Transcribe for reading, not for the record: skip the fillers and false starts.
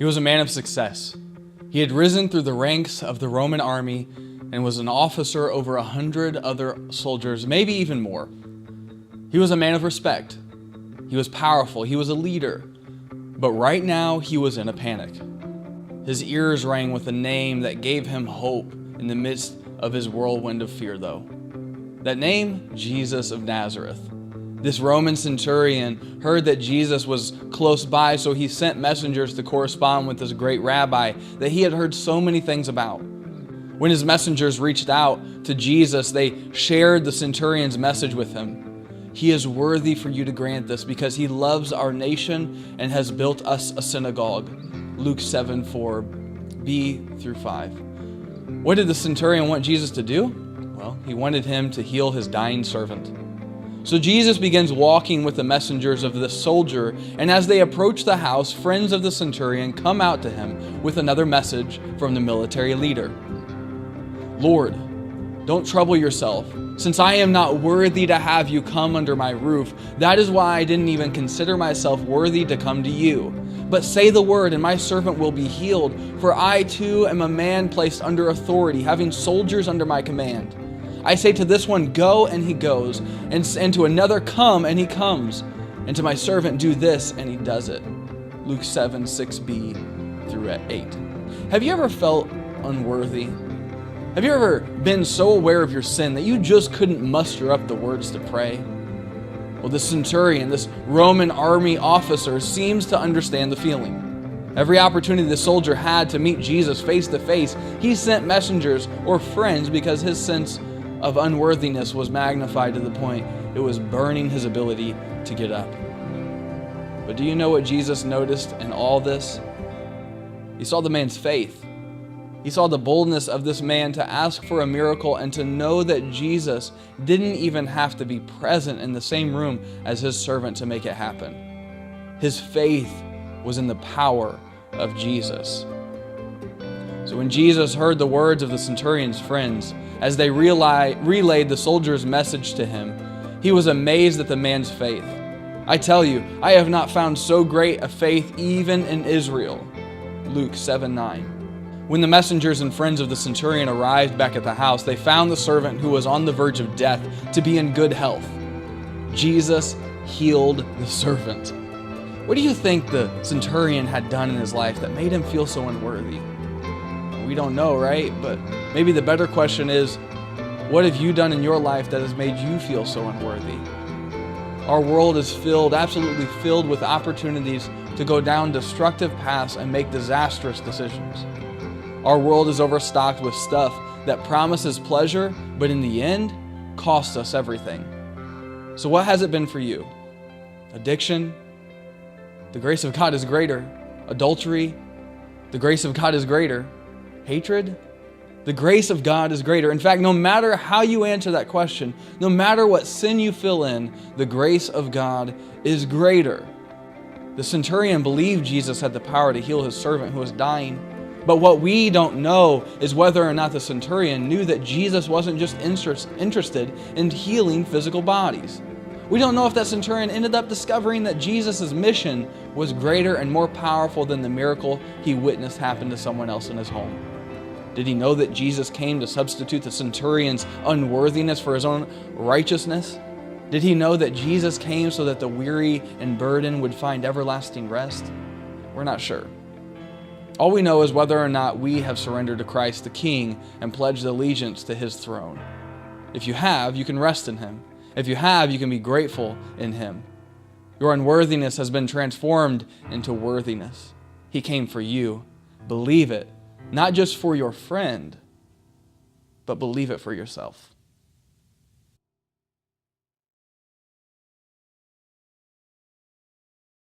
He was a man of success. He had risen through the ranks of the Roman army and was an officer over 100 other soldiers, maybe even more. He was a man of respect. He was powerful. He was a leader. But right now, he was in a panic. His ears rang with a name that gave him hope in the midst of his whirlwind of fear, though. That name, Jesus of Nazareth. This Roman centurion heard that Jesus was close by, so he sent messengers to correspond with this great rabbi that he had heard so many things about. When his messengers reached out to Jesus, they shared the centurion's message with him. He is worthy for you to grant this because he loves our nation and has built us a synagogue. Luke 7:4b through 5. What did the centurion want Jesus to do? Well, he wanted him to heal his dying servant. So Jesus begins walking with the messengers of the soldier, and as they approach the house, friends of the centurion come out to him with another message from the military leader. Lord, don't trouble yourself, since I am not worthy to have you come under my roof. That is why I didn't even consider myself worthy to come to you. But say the word, and my servant will be healed, for I too am a man placed under authority, having soldiers under my command. I say to this one, go, and he goes, and to another, come, and he comes, and to my servant, do this, and he does it. Luke 7:6b through 8. Have you ever felt unworthy? Have you ever been so aware of your sin that you just couldn't muster up the words to pray? Well, the centurion, this Roman army officer, seems to understand the feeling. Every opportunity the soldier had to meet Jesus face to face, he sent messengers or friends because his sense of unworthiness was magnified to the point it was burning his ability to get up. But do you know what Jesus noticed in all this? He saw the man's faith. He saw the boldness of this man to ask for a miracle and to know that Jesus didn't even have to be present in the same room as his servant to make it happen. His faith was in the power of Jesus. So when Jesus heard the words of the centurion's friends, as they relayed the soldier's message to him, he was amazed at the man's faith. I tell you, I have not found so great a faith even in Israel. Luke 7:9. When the messengers and friends of the centurion arrived back at the house, they found the servant who was on the verge of death to be in good health. Jesus healed the servant. What do you think the centurion had done in his life that made him feel so unworthy? We don't know, right? But maybe the better question is, what have you done in your life that has made you feel so unworthy? Our world is absolutely filled with opportunities to go down destructive paths and make disastrous decisions. Our world is overstocked with stuff that promises pleasure, but in the end, costs us everything. So what has it been for you? Addiction? The grace of God is greater. Adultery? The grace of God is greater. Hatred? The grace of God is greater. In fact, no matter how you answer that question, no matter what sin you fill in, the grace of God is greater. The centurion believed Jesus had the power to heal his servant who was dying. But what we don't know is whether or not the centurion knew that Jesus wasn't just interested in healing physical bodies. We don't know if that centurion ended up discovering that Jesus' mission was greater and more powerful than the miracle he witnessed happen to someone else in his home. Did he know that Jesus came to substitute the centurion's unworthiness for his own righteousness? Did he know that Jesus came so that the weary and burdened would find everlasting rest? We're not sure. All we know is whether or not we have surrendered to Christ the King and pledged allegiance to his throne. If you have, you can rest in him. If you have, you can be grateful in him. Your unworthiness has been transformed into worthiness. He came for you. Believe it, not just for your friend, but believe it for yourself.